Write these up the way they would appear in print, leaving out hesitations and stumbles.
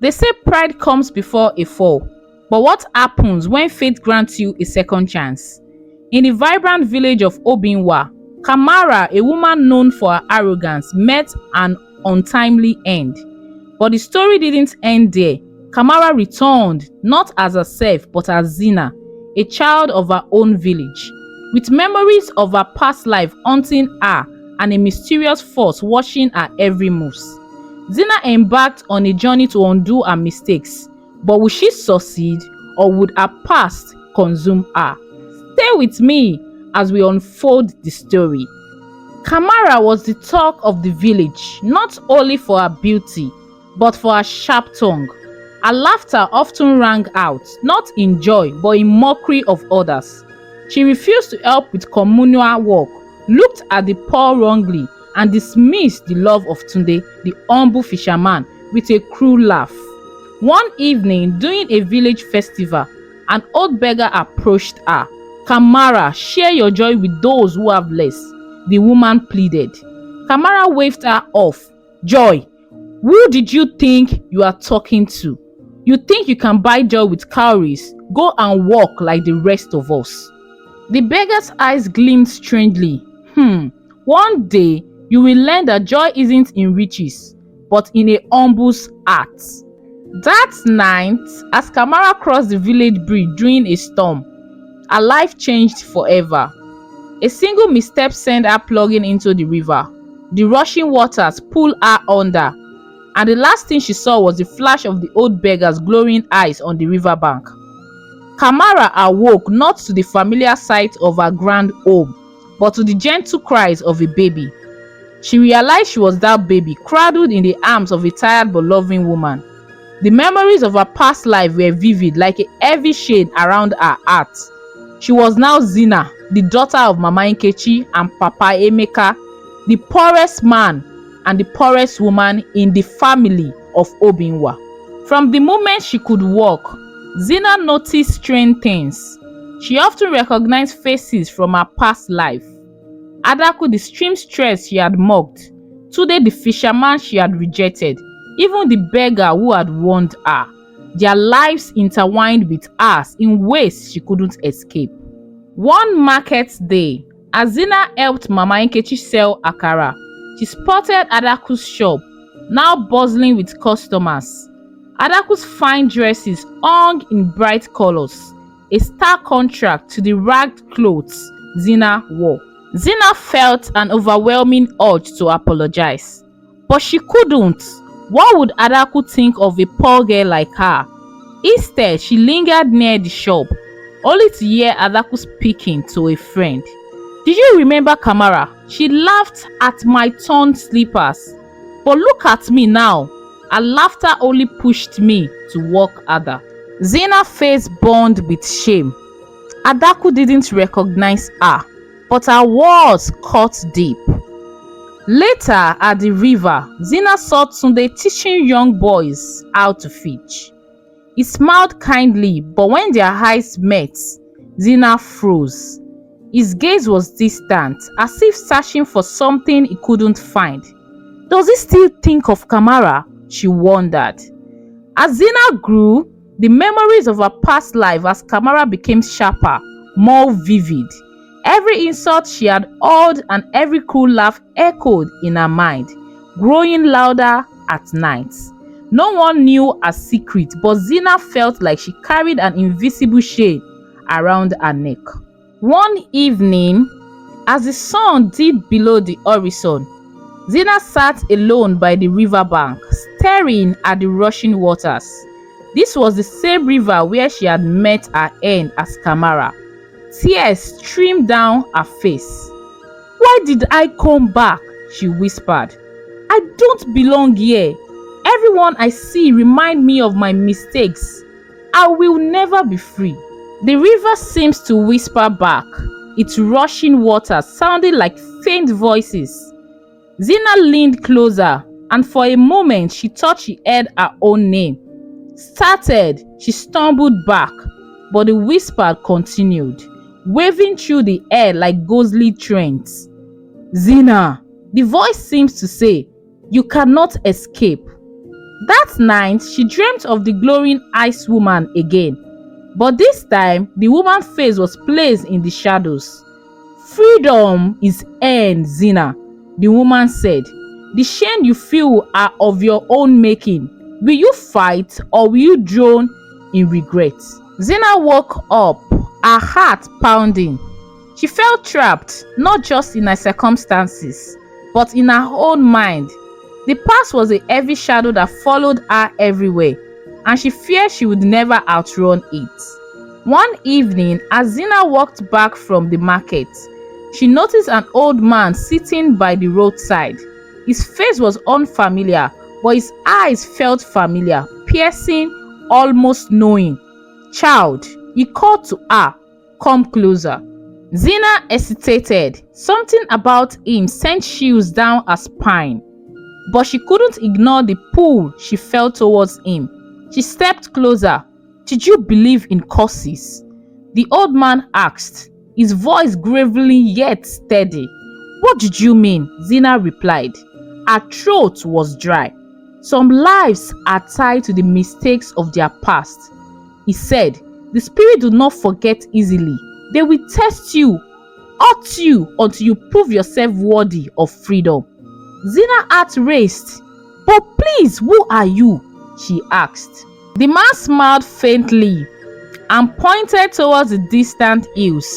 They say pride comes before a fall, but what happens when fate grants you a second chance? In the vibrant village of Obinwa, Kamara, a woman known for her arrogance, met an untimely end. But the story didn't end there. Kamara returned, not as herself but as Zina, a child of her own village. With memories of her past life haunting her and a mysterious force watching her every move, Zina embarked on a journey to undo her mistakes. But would she succeed, or would her past consume her? Stay with me as we unfold the story. Kamara was the talk of the village, not only for her beauty, but for her sharp tongue. Her laughter often rang out, not in joy, but in mockery of others. She refused to help with communal work, looked at the poor wrongly, and dismissed the love of Tunde, the humble fisherman, with a cruel laugh. One evening, during a village festival, an old beggar approached her. "Kamara, share your joy with those who have less," the woman pleaded. Kamara waved her off. "Joy? Who did you think you are talking to? You think you can buy joy with cowries? Go and walk like the rest of us." The beggar's eyes gleamed strangely. One day, you will learn that joy isn't in riches, but in a humble's heart. That night, as Kamara crossed the village bridge during a storm, her life changed forever. A single misstep sent her plunging into the river. The rushing waters pulled her under, and the last thing she saw was the flash of the old beggar's glowing eyes on the riverbank. Kamara awoke not to the familiar sight of her grand home, but to the gentle cries of a baby. She realized she was that baby, cradled in the arms of a tired but loving woman. The memories of her past life were vivid, like a heavy shade around her heart. She was now Zina, the daughter of Mama Nkechi and Papa Emeka, the poorest man and the poorest woman in the family of Obinwa. From the moment she could walk, Zina noticed strange things. She often recognized faces from her past life. Adaku, the seamstress she had mocked, Tunde, the fisherman she had rejected, even the beggar who had warned her. Their lives intertwined with hers in ways she couldn't escape. One market day, as Zina helped Mama Nkechi sell akara, she spotted Adaku's shop, now bustling with customers. Adaku's fine dresses hung in bright colors, a stark contrast to the ragged clothes Zina wore. Zina felt an overwhelming urge to apologize, but she couldn't. What would Adaku think of a poor girl like her? Instead, she lingered near the shop, only to hear Adaku speaking to a friend. "Did you remember Kamara? She laughed at my torn slippers. But look at me now. Her laughter only pushed me to work harder." Zina's face burned with shame. Adaku didn't recognize her, but her words cut deep. Later, at the river, Zina saw Tunde teaching young boys how to fish. He smiled kindly, but when their eyes met, Zina froze. His gaze was distant, as if searching for something he couldn't find. Does he still think of Kamara? She wondered. As Zina grew, the memories of her past life as Kamara became sharper, more vivid. Every insult she had heard and every cruel laugh echoed in her mind, growing louder at night. No one knew her secret, but Zina felt like she carried an invisible shade around her neck. One evening, as the sun dipped below the horizon, Zina sat alone by the riverbank, staring at the rushing waters. This was the same river where she had met her end as Kamara. Tears streamed down her face. "Why did I come back?" she whispered. "I don't belong here. Everyone I see reminds me of my mistakes. I will never be free." The river seems to whisper back, its rushing water sounding like faint voices. Zina leaned closer, and for a moment she thought she heard her own name. Startled, she stumbled back, but the whisper continued, waving through the air like ghostly trends. "Zina," the voice seems to say, "you cannot escape." That night, she dreamt of the glowing ice woman again, but this time the woman's face was placed in the shadows. "Freedom is earned, Zina," the woman said. "The shame you feel are of your own making. Will you fight or will you drown in regret?" Zina woke up, her heart pounding. She felt trapped, not just in her circumstances, but in her own mind. The past was a heavy shadow that followed her everywhere, and she feared she would never outrun it. One evening, as Zina walked back from the market, she noticed an old man sitting by the roadside. His face was unfamiliar, but his eyes felt familiar, piercing, almost knowing. "Child," he called to her, "come closer." Zina hesitated. Something about him sent chills down her spine, but she couldn't ignore the pull she felt towards him. She stepped closer. "Did you believe in curses?" the old man asked, his voice gravely yet steady. "What did you mean?" Zina replied. Her throat was dry. "Some lives are tied to the mistakes of their past," he said. "The spirit do not forget easily. They will test you, hurt you until you prove yourself worthy of freedom." Zina's heart raced. "But please, who are you?" she asked. The man smiled faintly and pointed towards the distant hills.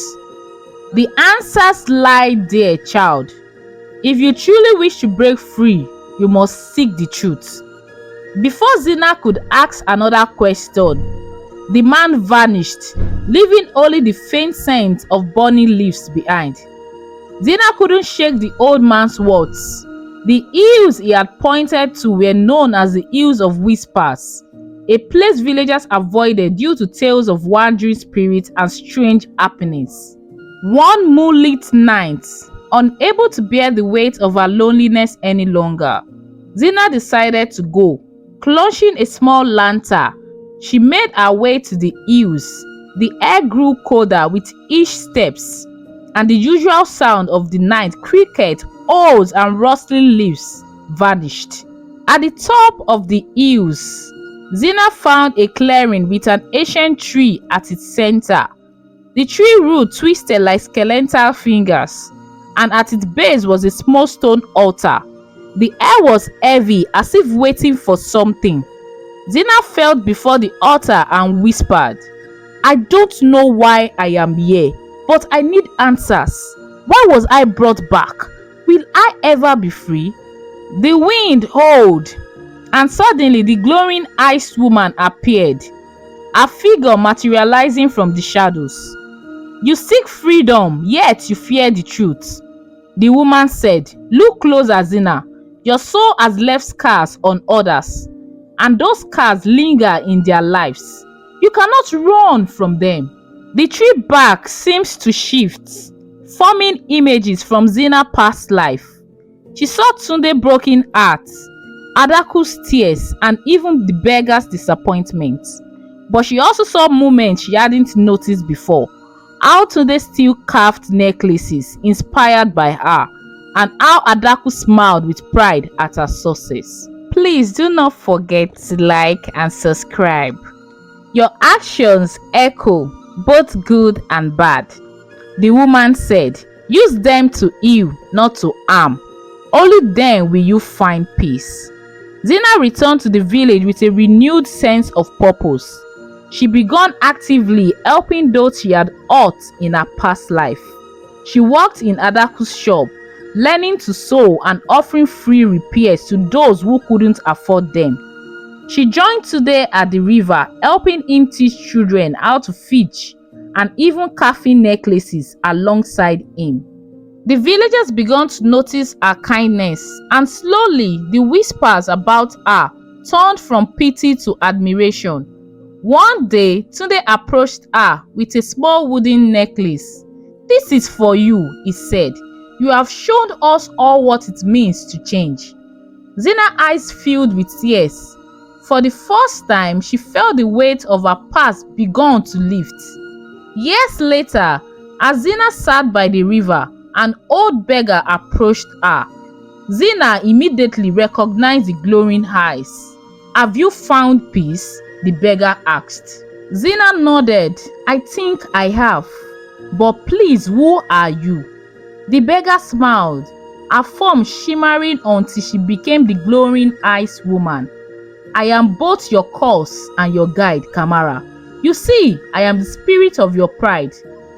"The answers lie there, child. If you truly wish to break free, you must seek the truth." Before Zina could ask another question, the man vanished, leaving only the faint scent of burning leaves behind. Zina couldn't shake the old man's words. The hills he had pointed to were known as the Hills of Whispers, a place villagers avoided due to tales of wandering spirits and strange happenings. One moonlit night, unable to bear the weight of her loneliness any longer, Zina decided to go. Clutching a small lantern, she made her way to the hills. The air grew colder with each steps, and the usual sound of the night cricket, owls, and rustling leaves vanished. At the top of the hills, Zina found a clearing with an ancient tree at its center. The tree root twisted like skeletal fingers, and at its base was a small stone altar. The air was heavy, as if waiting for something. Zina felt before the altar and whispered, "I don't know why I am here, but I need answers. Why was I brought back? Will I ever be free?" The wind howled, and suddenly the glowing ice woman appeared, a figure materializing from the shadows. "You seek freedom, yet you fear the truth," the woman said. "Look closer, Zina. Your soul has left scars on others, and those scars linger in their lives. You cannot run from them." The tree bark seems to shift, forming images from Zina's past life. She saw Tunde's broken heart, Adaku's tears, and even the beggar's disappointment. But she also saw moments she hadn't noticed before. How Tunde still carved necklaces inspired by her, and how Adaku smiled with pride at her success. Please do not forget to like and subscribe. Your actions echo both good and bad, the woman said. Use them to heal, not to harm. Only then will you find peace. Zina returned to the village with a renewed sense of purpose. She began actively helping those she had hurt in her past life. She worked in Adaku's shop, learning to sew and offering free repairs to those who couldn't afford them. She joined today at the river, helping him teach children how to fish and even carving necklaces alongside him. The villagers began to notice her kindness, and slowly the whispers about her turned from pity to admiration. One day, Tunde approached her with a small wooden necklace. "This is for you," he said. "You have shown us all what it means to change." Zina's eyes filled with tears. For the first time, she felt the weight of her past begun to lift. Years later, as Zina sat by the river, an old beggar approached her. Zina immediately recognized the glowing eyes. Have you found peace? The beggar asked. Zina nodded. I think I have. But please, who are you? The beggar smiled, her form shimmering until she became the glowing ice woman. I am both your cause and your guide, Kamara. You see, I am the spirit of your pride,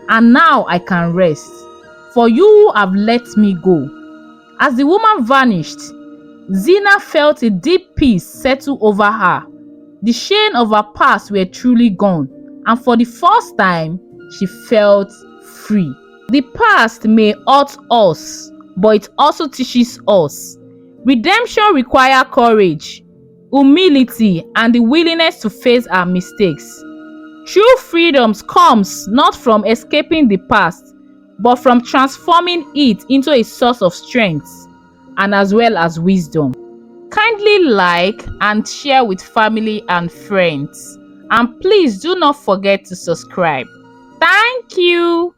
and now I can rest, for you have let me go. As the woman vanished, Zina felt a deep peace settle over her. The shame of her past were truly gone, and for the first time, she felt free. The past may hurt us, but it also teaches us. Redemption requires courage, humility, and the willingness to face our mistakes. True freedom comes not from escaping the past, but from transforming it into a source of strength and as well as wisdom. Kindly like and share with family and friends. And please do not forget to subscribe. Thank you.